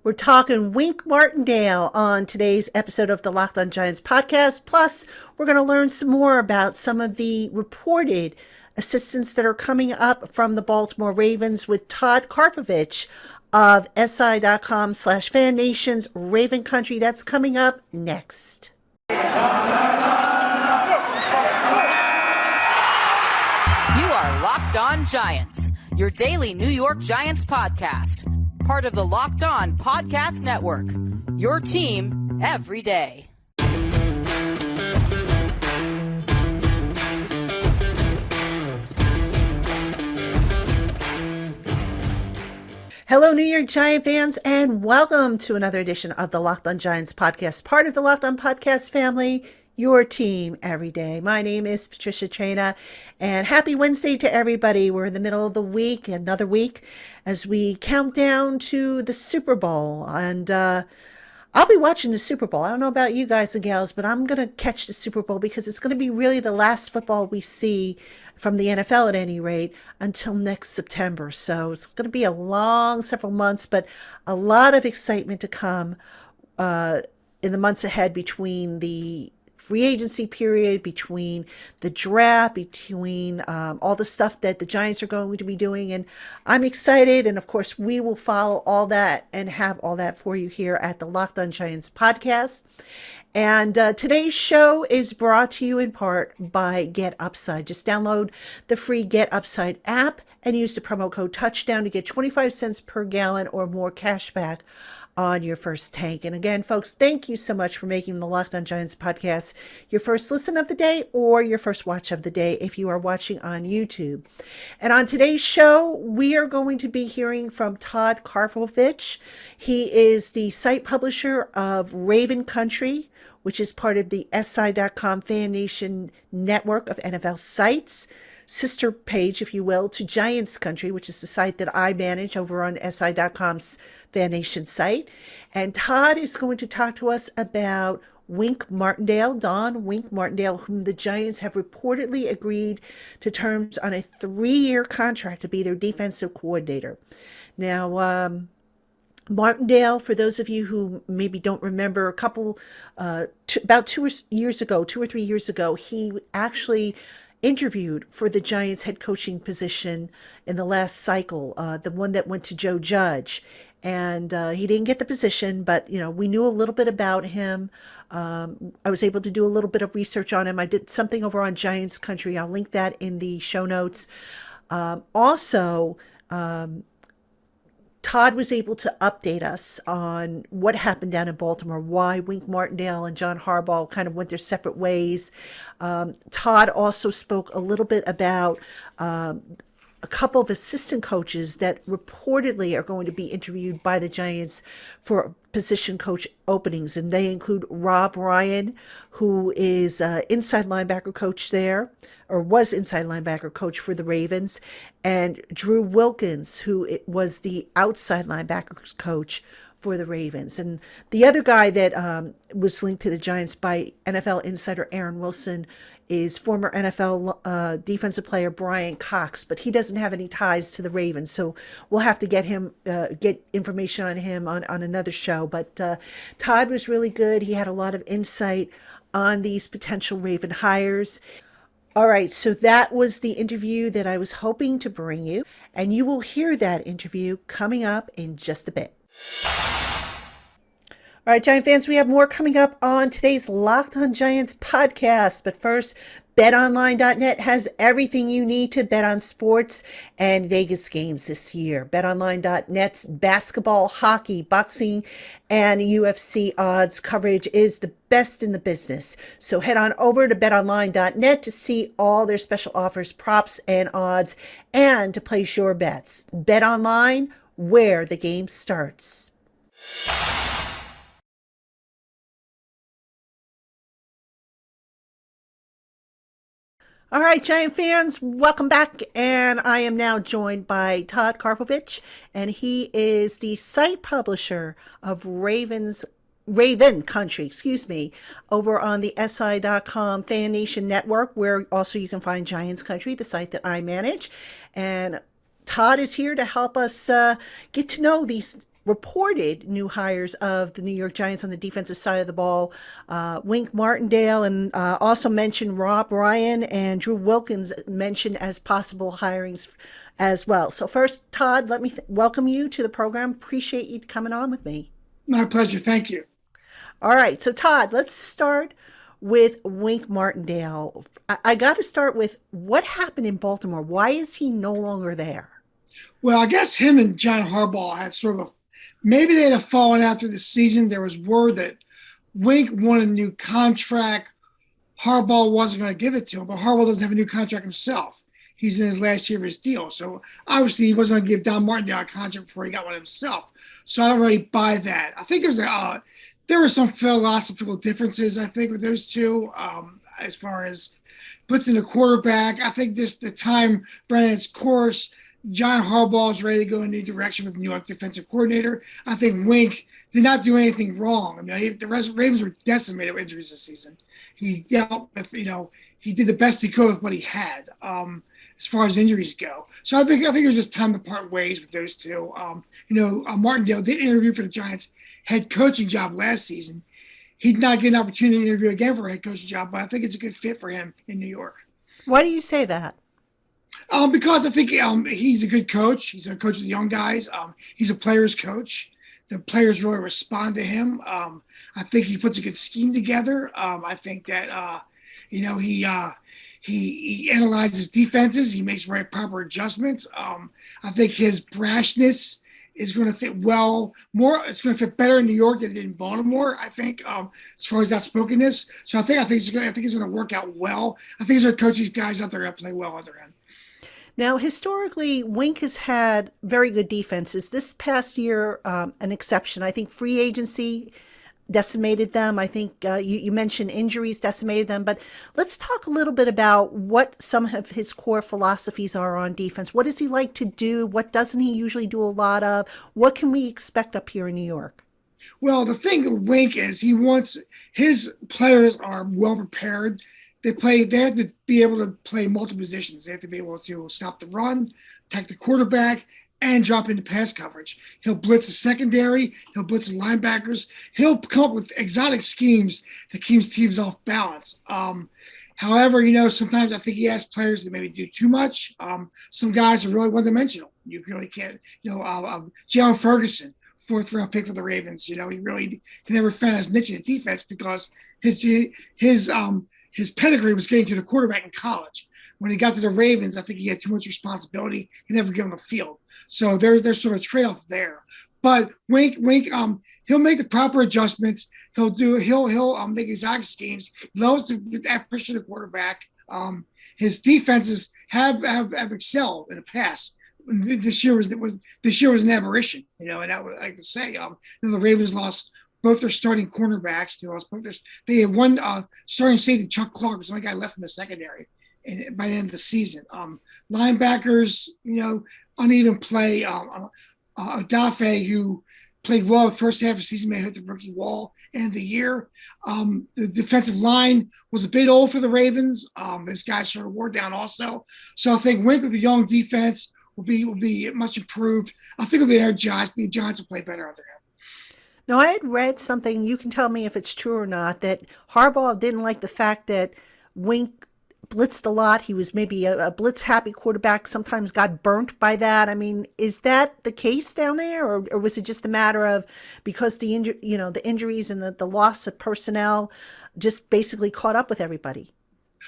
We're talking Wink Martindale on today's episode of the LockedOn Giants podcast. Plus, we're going to learn some more about some of the reported assistants that are coming up from the Baltimore Ravens with Todd Karpovich of SI.com/Fan Nation's Raven Country. That's coming up next. You are Locked On Giants, your daily New York Giants podcast. Part of the Locked On Podcast Network, your team every day. Hello, New York Giant fans, and welcome to another edition of the Locked On Giants podcast, part of the Locked On Podcast family, your team every day. My name is Patricia Traina, and happy Wednesday to everybody. We're in the middle of the week, another week, as we count down to the Super Bowl. And I'll be watching the Super Bowl. I don't know about you guys and gals, but I'm going to catch the Super Bowl because it's going to be really the last football we see from the NFL at any rate until next September. So it's going to be a long several months, but a lot of excitement to come in the months ahead between the free agency period, between the draft, between all the stuff that the Giants are going to be doing. And I'm excited. And of course, we will follow all that and have all that for you here at the Locked On Giants podcast. And today's show is brought to you in part by Get Upside. Just download the free Get Upside app and use the promo code Touchdown to get 25 cents per gallon or more cash back on your first tank. And again, folks, thank you so much for making the Locked On Giants podcast your first listen of the day or your first watch of the day if you are watching on YouTube. And on today's show, we are going to be hearing from Todd Karpovich. He is the site publisher of Raven Country, which is part of the SI.com Fan Nation network of NFL sites, sister page, if you will, to Giants Country, which is the site that I manage over on SI.com's Fan Nation site. And Todd is going to talk to us about Wink Martindale, Don Wink Martindale, whom the Giants have reportedly agreed to terms on a 3-year contract to be their defensive coordinator. Now, Martindale, for those of you who maybe don't remember, about 2 or 3 years ago, he actually interviewed for the Giants head coaching position in the last cycle, the one that went to Joe Judge. And he didn't get the position, but, we knew a little bit about him. I was able to do a little bit of research on him. I did something over on Giants Country. I'll link that in the show notes. Also, Todd was able to update us on what happened down in Baltimore, why Wink Martindale and John Harbaugh kind of went their separate ways. Todd also spoke a little bit about a couple of assistant coaches that reportedly are going to be interviewed by the Giants for position coach openings. And they include Rob Ryan, who is inside linebacker coach there, or was inside linebacker coach for the Ravens, and Drew Wilkins, who was the outside linebackers coach for the Ravens. And the other guy that was linked to the Giants by NFL insider Aaron Wilson is former NFL defensive player Brian Cox, but he doesn't have any ties to the Ravens, so we'll have to get information on him on another show. But Todd was really good. He had a lot of insight on these potential Raven hires. All right, so that was the interview that I was hoping to bring you, and you will hear that interview coming up in just a bit. All right, Giant fans, we have more coming up on today's Locked On Giants podcast. But first, BetOnline.net has everything you need to bet on sports and Vegas games this year. BetOnline.net's basketball, hockey, boxing, and UFC odds coverage is the best in the business. So head on over to BetOnline.net to see all their special offers, props, and odds, and to place your bets. BetOnline, where the game starts. All right, Giant fans, welcome back. And I am now joined by Todd Karpovich, and he is the site publisher of Raven Country, over on the SI.com Fan Nation Network, where also you can find Giants Country, the site that I manage. And Todd is here to help us get to know these reported new hires of the New York Giants on the defensive side of the ball. Wink Martindale, and also mentioned Rob Ryan and Drew Wilkins mentioned as possible hirings as well. So first, Todd, let me welcome you to the program. Appreciate you coming on with me. My pleasure. Thank you. All right. So Todd, let's start with Wink Martindale. I got to start with what happened in Baltimore. Why is he no longer there? Well, I guess him and John Harbaugh had sort of maybe they had a fallen out through the season. There was word that Wink wanted a new contract. Harbaugh wasn't going to give it to him, but Harbaugh doesn't have a new contract himself. He's in his last year of his deal. So obviously he wasn't going to give Don Martindale a contract before he got one himself. So I don't really buy that. I think there were some philosophical differences, I think, with those two as far as blitzing the quarterback. I think the time ran its course. John Harbaugh is ready to go in a new direction with the New York defensive coordinator. I think Wink did not do anything wrong. I mean, the Ravens were decimated with injuries this season. He dealt with, he did the best he could with what he had as far as injuries go. So I think it was just time to part ways with those two. Martindale did interview for the Giants head coaching job last season. He did not get an opportunity to interview again for a head coaching job, but I think it's a good fit for him in New York. Why do you say that? Because I think he's a good coach. He's a coach of the young guys. He's a player's coach. The players really respond to him. I think he puts a good scheme together. I think that he analyzes defenses. He makes very proper adjustments. I think his brashness is going to fit well more. It's going to fit better in New York than it did in Baltimore, I think, as far as outspokenness. So I think he's going to work out well. I think he's going to coach these guys out there that play well under him. Now, historically, Wink has had very good defenses. This past year, an exception. I think free agency decimated them. I think you mentioned injuries decimated them. But let's talk a little bit about what some of his core philosophies are on defense. What does he like to do? What doesn't he usually do a lot of? What can we expect up here in New York? Well, the thing with Wink is he wants his players are well prepared. They have to be able to play multiple positions. They have to be able to stop the run, attack the quarterback, and drop into pass coverage. He'll blitz the secondary. He'll blitz the linebackers. He'll come up with exotic schemes that keeps teams off balance. However, sometimes I think he has players that maybe do too much. Some guys are really one-dimensional. You really can't. Jalen Ferguson, fourth-round pick for the Ravens. He really never found his niche in the defense because his pedigree was getting to the quarterback in college. When he got to the Ravens, I think he had too much responsibility. He never gave him the field. So there's sort of a trade-off there. But Wink, he'll make the proper adjustments. He'll make exotic schemes. He loves to pressure the quarterback. His defenses have excelled in the past. This year was an aberration, and I would like to say, the Ravens lost both their starting cornerbacks. They had one starting safety, Chuck Clark, was the only guy left in the secondary by the end of the season. Linebackers, uneven play. Adafe, who played well the first half of the season, may have hit the rookie wall end of the year. The defensive line was a bit old for the Ravens. This guy sort of wore down also. So I think Wink with the young defense will be much improved. I think it'll be energized. The Giants will play better under him. Now, I had read something, you can tell me if it's true or not, that Harbaugh didn't like the fact that Wink blitzed a lot. He was maybe a blitz-happy quarterback, sometimes got burnt by that. I mean, is that the case down there? Or was it just a matter of because the injuries and the loss of personnel just basically caught up with everybody?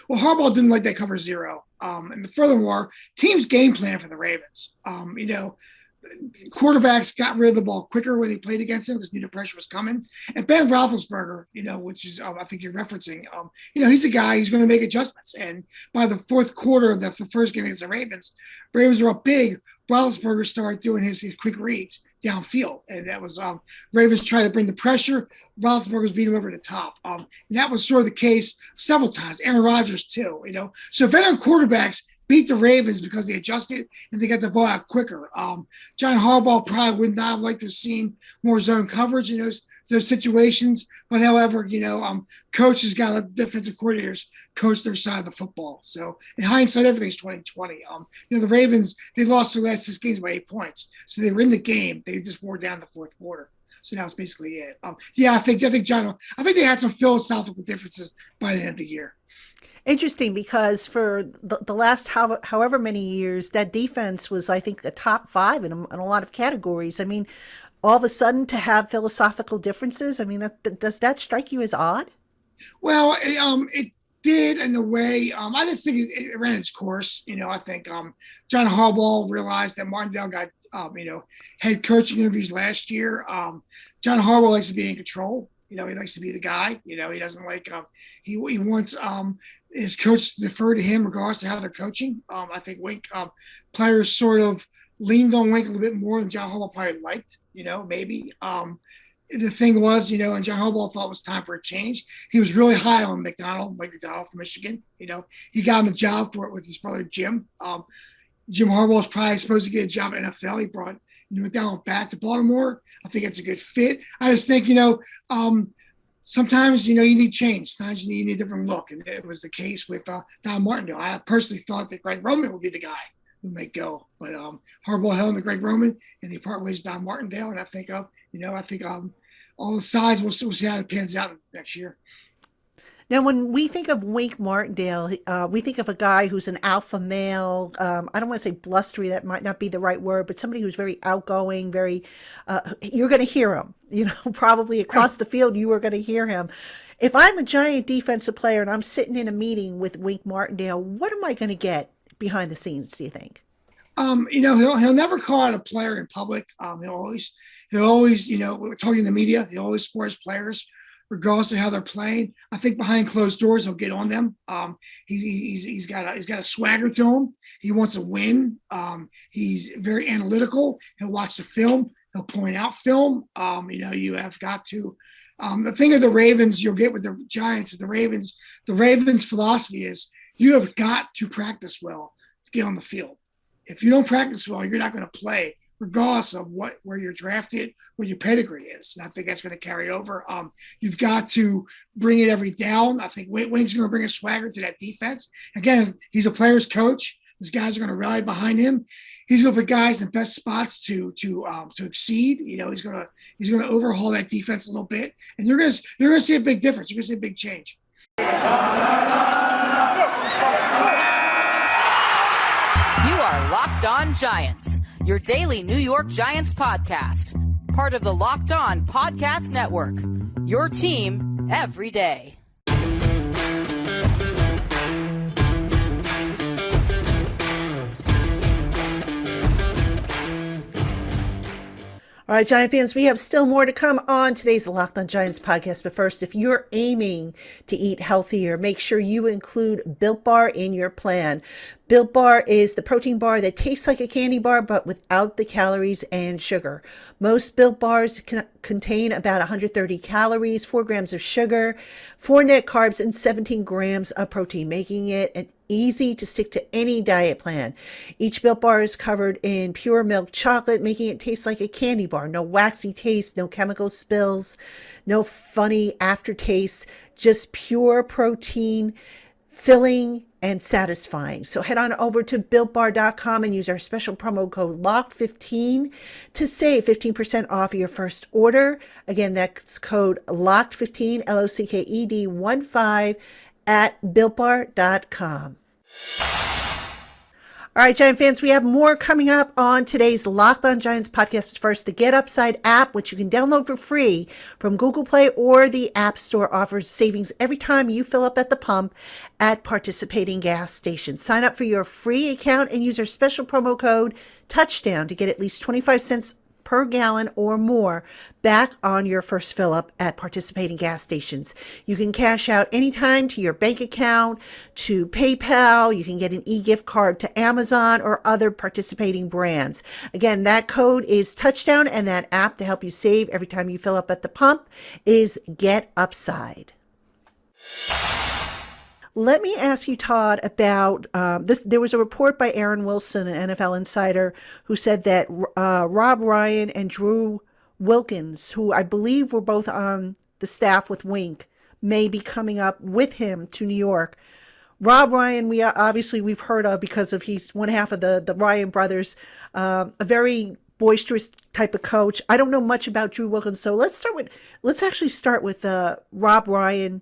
Well, Harbaugh didn't like that cover zero. And furthermore, teams game plan for the Ravens. Quarterbacks got rid of the ball quicker when he played against him because knew the pressure was coming. And Ben Roethlisberger, which is I think you're referencing, he's a guy who's going to make adjustments. And by the fourth quarter of the first game against the Ravens were up big. Roethlisberger started doing his quick reads downfield, and that was Ravens trying to bring the pressure. Roethlisberger was beating him over the top, and that was sort of the case several times. Aaron Rodgers too, So veteran quarterbacks beat the Ravens because they adjusted and they got the ball out quicker. John Harbaugh probably would not have liked to have seen more zone coverage in those situations. But however, coaches got to let defensive coordinators coach their side of the football. So in hindsight, everything's 2020. The Ravens, they lost their last 6 games by 8 points. So they were in the game. They just wore down the fourth quarter. So that was basically it. I think they had some philosophical differences by the end of the year. Interesting, because for the last however many years, that defense was, I think, a top 5 in a lot of categories. I mean, all of a sudden to have philosophical differences, I mean, does that strike you as odd? Well, it did in a way. I just think it ran its course. I think John Harbaugh realized that Martindale got head coaching interviews last year. John Harbaugh likes to be in control. He likes to be the guy. He doesn't like he wants his coach to defer to him regardless of how they're coaching. I think Wink players sort of leaned on Wink a little bit more than John Harbaugh probably liked. Maybe. The thing was, and John Harbaugh thought it was time for a change. He was really high on Mike McDonald from Michigan. He got him the job for it with his brother Jim. Jim Harbaugh was probably supposed to get a job at NFL. He brought McDonald back to Baltimore. I think it's a good fit. I just think, sometimes, you need change. Sometimes you need a different look. And it was the case with Don Martindale. I personally thought that Greg Roman would be the guy who might go. But Harbaugh held on to Greg Roman, and they part ways with Don Martindale. And I think, all the sides, we'll see how it pans out next year. Now, when we think of Wink Martindale, we think of a guy who's an alpha male. I don't want to say blustery, that might not be the right word, but somebody who's very outgoing, you're going to hear him, probably across the field, you are going to hear him. If I'm a Giant defensive player and I'm sitting in a meeting with Wink Martindale, what am I going to get behind the scenes, do you think? He'll never call out a player in public. He'll always, we're talking to the media, he'll always support his players, regardless of how they're playing. I think behind closed doors, he'll get on them. He's got a swagger to him. He wants to win. He's very analytical. He'll watch the film. He'll point out film. You have got to. The thing of the Ravens, you'll get with the Giants, the Ravens' philosophy is you have got to practice well to get on the field. If you don't practice well, you're not going to play, regardless of where you're drafted, what your pedigree is. And I think that's going to carry over. You've got to bring it every down. I think Wink's going to bring a swagger to that defense. Again, he's a player's coach. These guys are going to rally behind him. He's going to put guys in the best spots to exceed. He's going to overhaul that defense a little bit, and you're going to see a big difference. You're going to see a big change. You are Locked On Giants, your daily New York Giants podcast. Part of the Locked On Podcast Network, your team every day. All right, Giant fans, we have still more to come on today's Locked On Giants podcast. But first, if you're aiming to eat healthier, make sure you include Built Bar in your plan. Built Bar is the protein bar that tastes like a candy bar, but without the calories and sugar. Most Built Bars contain about 130 calories, 4 grams of sugar, 4 net carbs, and 17 grams of protein, making it an easy to stick to any diet plan. Each Built Bar is covered in pure milk chocolate, making it taste like a candy bar. No waxy taste, no chemical spills, no funny aftertaste, just pure protein, filling and satisfying. So head on over to BuiltBar.com and use our special promo code LOCKED15 to save 15% off your first order. Again, that's code LOCKED15, LOCKED15 at BuiltBar.com. All right, Giant fans, we have more coming up on today's Locked On Giants podcast. First, the Get Upside app, which you can download for free from Google Play or the App Store, offers savings every time you fill up at the pump at participating gas stations. Sign up for your free account and use our special promo code TOUCHDOWN to get at least 25 cents per gallon or more back on your first fill up at participating gas stations. You can cash out anytime to your bank account, to PayPal. You can get an e-gift card to Amazon or other participating brands. Again, that code is TOUCHDOWN, and that app to help you save every time you fill up at the pump is Get Upside. Let me ask you, Todd, about this. There was a report by Aaron Wilson, an NFL insider, who said that Rob Ryan and Drew Wilkins, who I believe were both on the staff with Wink, may be coming up with him to New York. Rob Ryan, we've heard of because of he's one half of the Ryan brothers, a very boisterous type of coach. I don't know much about Drew Wilkins, so let's actually start with Rob Ryan.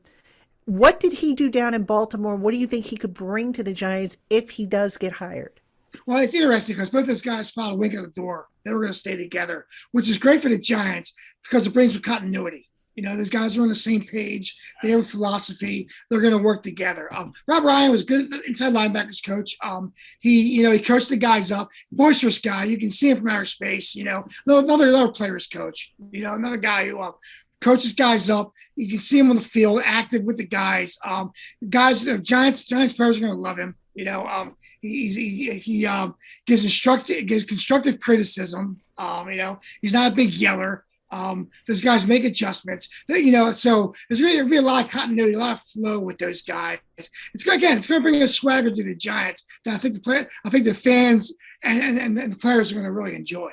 What did he do down in Baltimore? What do you think he could bring to the Giants if he does get hired? Well, it's interesting because both those guys followed Wink at the door. They were going to stay together, which is great for the Giants because it brings continuity. Those guys are on the same page. They have a philosophy. They're going to work together. Rob Ryan was good at the inside linebackers coach. He coached the guys up. Boisterous guy. You can see him from outer space. Another players coach. Another guy who coaches guys up. You can see him on the field, active with the guys. Giants players are going to love him. He gives constructive criticism. He's not a big yeller. Those guys make adjustments, so there's going to be a lot of continuity, a lot of flow with those guys. It's going to bring a swagger to the Giants that I think the fans and the players are going to really enjoy.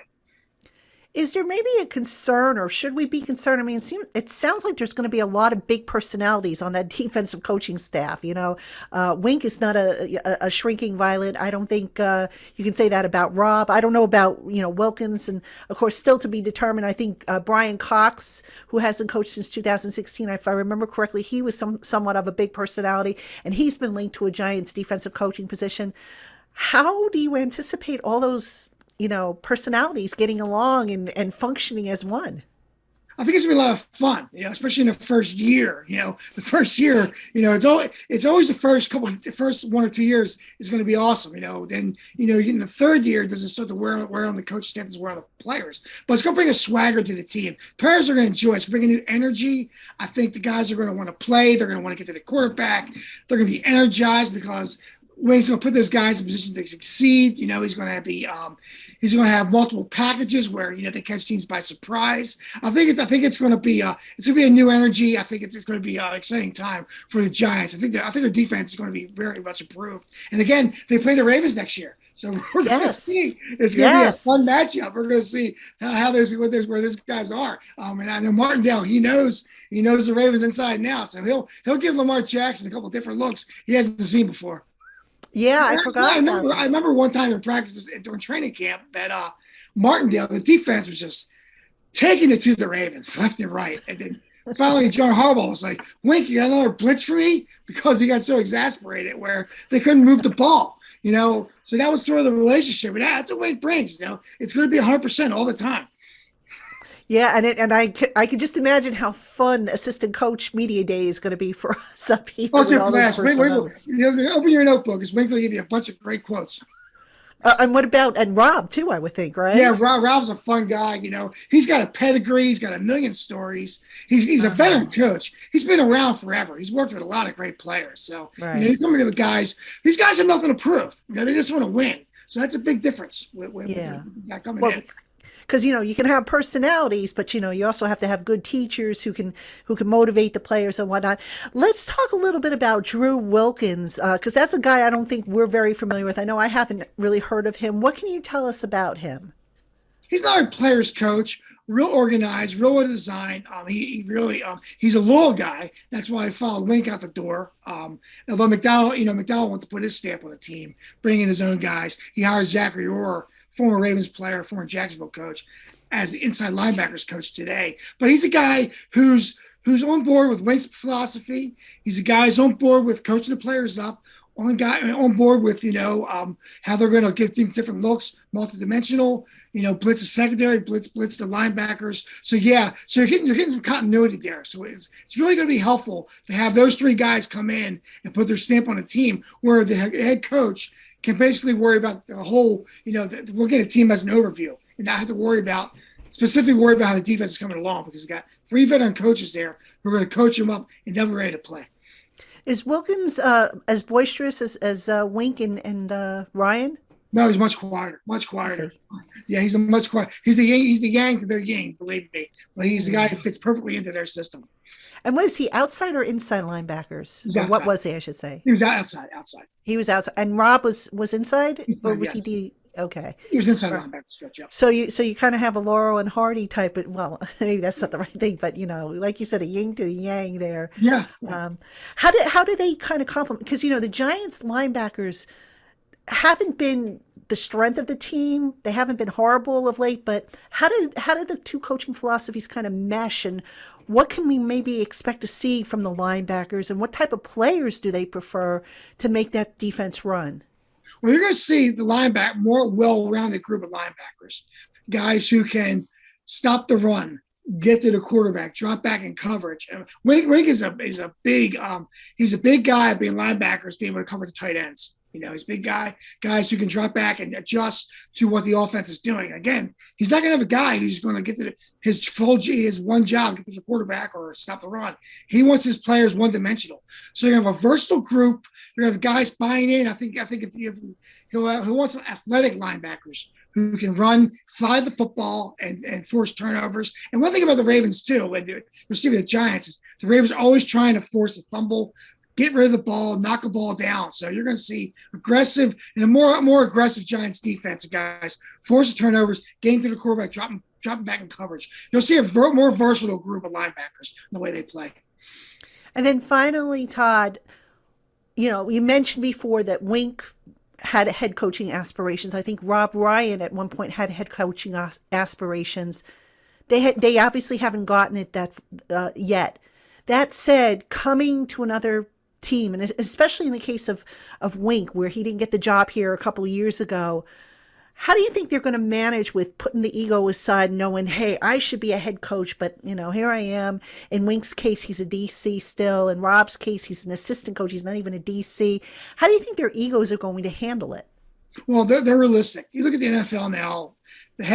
Is there maybe a concern, or should we be concerned? I mean, it sounds like there's going to be a lot of big personalities on that defensive coaching staff. Wink is not a shrinking violet. I don't think you can say that about Rob. I don't know about, Wilkins, and of course, still to be determined. I think Brian Cox, who hasn't coached since 2016, if I remember correctly, he was somewhat of a big personality, and he's been linked to a Giants defensive coaching position. How do you anticipate all those personalities getting along and functioning as one? I think it's gonna be a lot of fun, especially in the first year. The first year, it's always the first 1 or 2 years is going to be awesome. Then in the third year, does it start to wear on the coach staff, does wear on the players. But it's going to bring a swagger to the team. Players are going to enjoy it. It's going to bring a new energy. I think the guys are going to want to play. They're going to want to get to the quarterback. They're going to be energized because Wayne's going to put those guys in position to succeed. He's going to be he's going to have multiple packages where they catch teams by surprise. I think it's going to be a new energy. I think it's going to be an exciting time for the Giants. I think their defense is going to be very much improved. And again, they play the Ravens next year. So we're going to see. It's going to be a fun matchup. We're going to see where those guys are. And I know Martindale. He knows the Ravens inside now. So he'll give Lamar Jackson a couple different looks he hasn't seen before. Yeah, I forgot. I remember one time in practice during training camp that Martindale, the defense was just taking it to the Ravens left and right. And then finally John Harbaugh was like, Wink, you got another blitz for me? Because he got so exasperated where they couldn't move the ball, So that was sort of the relationship. And that's what Wink brings, It's going to be 100% all the time. Yeah, and I could just imagine how fun assistant coach media day is going to be for us up here. Oh, it's a blast. Open your notebook. Because Wink's going to give you a bunch of great quotes. And Rob too, I would think, right? Yeah, Rob's a fun guy. He's got a pedigree. He's got a million stories. He's a veteran coach. He's been around forever. He's worked with a lot of great players. So you're coming to the guys. These guys have nothing to prove. They just want to win. So that's a big difference with coming in. Because you can have personalities, but you also have to have good teachers who can motivate the players and whatnot. Let's talk a little bit about Drew Wilkins, because that's a guy I don't think we're very familiar with. I know I haven't really heard of him. What can you tell us about him? He's not a players coach. Real organized, real well designed. He really he's a loyal guy. That's why I followed Wink out the door. Although McDowell wanted to put his stamp on the team, bring in his own guys. He hired Zachary Orr, former Ravens player, former Jacksonville coach, as the inside linebackers coach today. But he's a guy who's on board with Wink's philosophy. He's a guy who's on board with coaching the players up, on board with how they're going to give teams different looks, multidimensional, blitz the secondary, blitz the linebackers. So you're getting some continuity there. So it's really going to be helpful to have those three guys come in and put their stamp on a team where the head coach can basically worry about the whole, we'll get a team as an overview and not have to specifically worry about how the defense is coming along, because he's got three veteran coaches there who are going to coach them up and they'll be ready to play. Is Wilkins as boisterous as Wink and Ryan? No, he's much quieter, much Is quieter. he? Yeah, he's a much quiet. He's the yang to their yang, believe me. But he's the guy who fits perfectly into their system. And was he outside or inside linebackers? He's Or what outside. was he, I should say? He was outside. He was outside. And Rob was inside? Or was he Yes, D? Okay. he was inside Right. linebacker stretch. Yeah. So you kind of have a Laurel and Hardy type of, well, maybe that's not the right thing, but like you said, a yin to a yang there. Yeah. Um, how do they kind of complement? Because the Giants linebackers haven't been the strength of the team. They haven't been horrible of late, but how did the two coaching philosophies kind of mesh, and what can we maybe expect to see from the linebackers, and what type of players do they prefer to make that defense run? Well, you're going to see the linebacker more well-rounded group of linebackers, guys who can stop the run, get to the quarterback, drop back in coverage. And Wink is a big he's a big guy being linebackers, being able to cover the tight ends. He's a big guy, guys who can drop back and adjust to what the offense is doing. Again, he's not going to have a guy who's going to get to his one job, get to the quarterback or stop the run. He wants his players one-dimensional. So you're going to have a versatile group. You're going to have guys buying in. I think if you have, he'll want some athletic linebackers who can run, fly the football, and force turnovers. And one thing about the Ravens too, and you'll see with the Giants, is the Ravens are always trying to force a fumble, get rid of the ball, knock a ball down. So you're going to see aggressive and a more aggressive Giants defense, guys force the turnovers, getting to the quarterback, dropping back in coverage. You'll see a more versatile group of linebackers in the way they play. And then finally, Todd, you mentioned before that Wink had head coaching aspirations. I think Rob Ryan at one point had head coaching aspirations. They obviously haven't gotten it that yet. That said, coming to another team, and especially in the case of Wink, where he didn't get the job here a couple of years ago, how do you think they're going to manage with putting the ego aside, knowing, hey, I should be a head coach, but here I am. In Wink's case, he's a DC still. In Rob's case, he's an assistant coach. He's not even a DC. How do you think their egos are going to handle it? Well, they're realistic. You look at the NFL now. The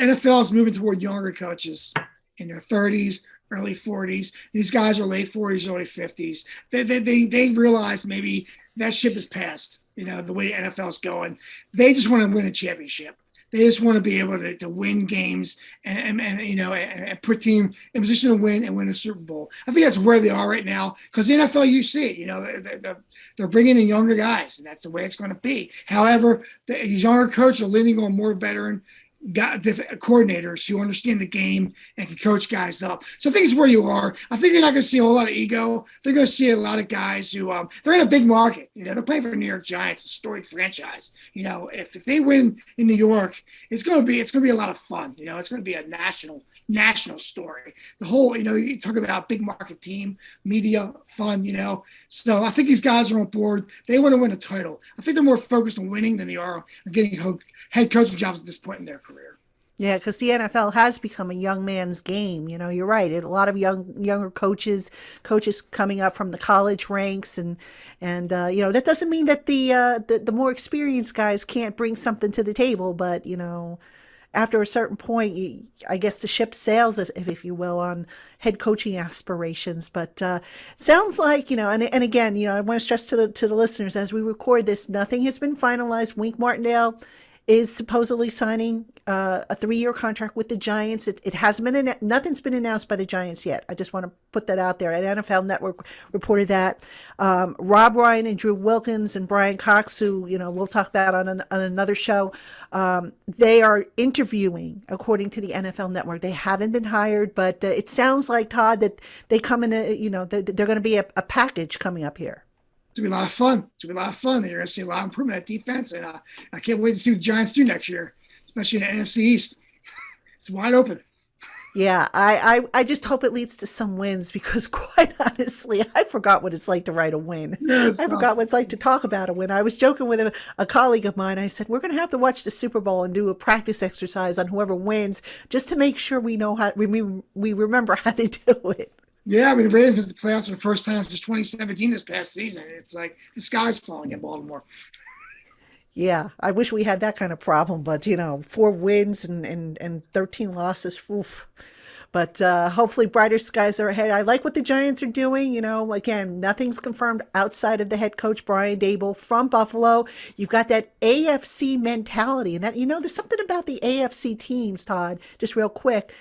NFL is moving toward younger coaches in their 30s, early 40s. These guys are late 40s, early 50s. They realize maybe that ship has passed. The way the NFL is going, they just want to win a championship. They just want to be able to win games and put team in position to win and win a Super Bowl. I think that's where they are right now, because the NFL, you see it. They're bringing in younger guys, and that's the way it's going to be. However, these younger coaches are leaning on more veteran coordinators who understand the game and can coach guys up. So I think it's where you are. I think you're not going to see a whole lot of ego. They're going to see a lot of guys who they're in a big market. They're playing for the New York Giants, a storied franchise. If they win in New York, it's going to be a lot of fun. It's going to be a national story. The whole, you talk about big market team, media, fun. So I think these guys are on board. They want to win a title. I think they're more focused on winning than they are on getting head coaching jobs at this point in their career. Yeah, because the NFL has become a young man's game. You're right. A lot of younger coaches coming up from the college ranks, and that doesn't mean that the more experienced guys can't bring something to the table. But after a certain point, I guess the ship sails, if you will, on head coaching aspirations. But sounds like and again, I want to stress to the listeners as we record this, nothing has been finalized. Wink Martindale is supposedly signing a 3-year contract with the Giants. It hasn't been nothing's been announced by the Giants yet. I just want to put that out there. And NFL Network reported that Rob Ryan and Drew Wilkins and Brian Cox, who we'll talk about on another show, they are interviewing according to the NFL Network. They haven't been hired, but it sounds like, Todd, that they come in they're going to be a package coming up here. It's going to be a lot of fun. You're going to see a lot of improvement at defense, and I can't wait to see what the Giants do next year, especially in the NFC East. It's wide open. Yeah, I just hope it leads to some wins, because quite honestly, I forgot what it's like to write a win. Yeah, I forgot what it's like to talk about a win. I was joking with a colleague of mine. I said, we're going to have to watch the Super Bowl and do a practice exercise on whoever wins, just to make sure we know we remember how to do it. Yeah, the Raiders missed the playoffs for the first time since 2017 this past season. It's like the sky's falling in Baltimore. Yeah, I wish we had that kind of problem, but 4 wins and 13 losses. Oof. But hopefully brighter skies are ahead. I like what the Giants are doing. You know, again, nothing's confirmed outside of the head coach, Brian Dable from Buffalo. You've got that AFC mentality. And that, you know, there's something about the AFC teams, Todd, just real quick,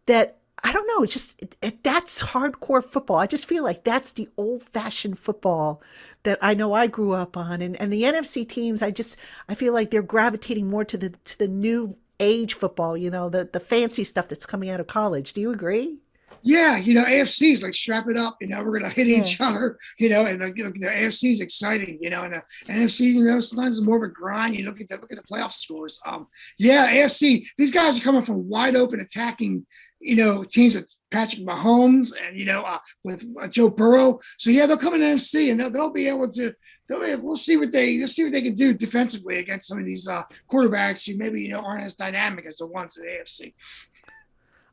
that I don't know. It's just that's hardcore football. I just feel like that's the old-fashioned football that I know I grew up on. And the NFC teams, I feel like they're gravitating more to the new age football. You know, the fancy stuff that's coming out of college. Do you agree? Yeah, AFC is like strap it up. We're gonna hit each other. And the AFC is exciting. And the NFC, sometimes it's more of a grind. You look at the playoff scores. Yeah, AFC. These guys are coming from wide open attacking. Teams with Patrick Mahomes and with Joe Burrow. So yeah, they'll come in NFC and they'll be able to. We'll see what they can do defensively against some of these quarterbacks who maybe aren't as dynamic as the ones in the AFC.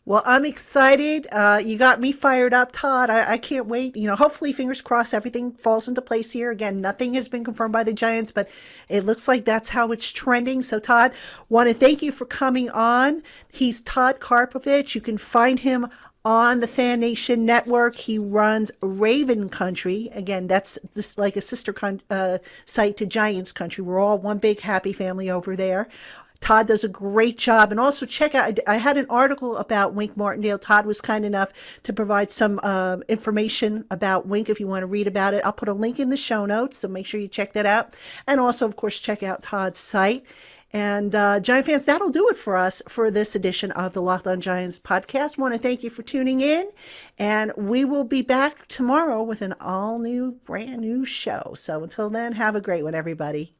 Well, I'm excited. You got me fired up, Todd. I can't wait. Hopefully, fingers crossed, everything falls into place here. Again, nothing has been confirmed by the Giants, but it looks like that's how it's trending. So, Todd, want to thank you for coming on. He's Todd Karpovich. You can find him on the Fan Nation Network. He runs Raven Country. Again, that's this like a sister site to Giants Country. We're all one big happy family over there. Todd does a great job. And also check out, I had an article about Wink Martindale. Todd was kind enough to provide some information about Wink if you want to read about it. I'll put a link in the show notes, so make sure you check that out. And also, of course, check out Todd's site. And Giant fans, that'll do it for us for this edition of the Locked On Giants podcast. Want to thank you for tuning in. And we will be back tomorrow with an brand new show. So until then, have a great one, everybody.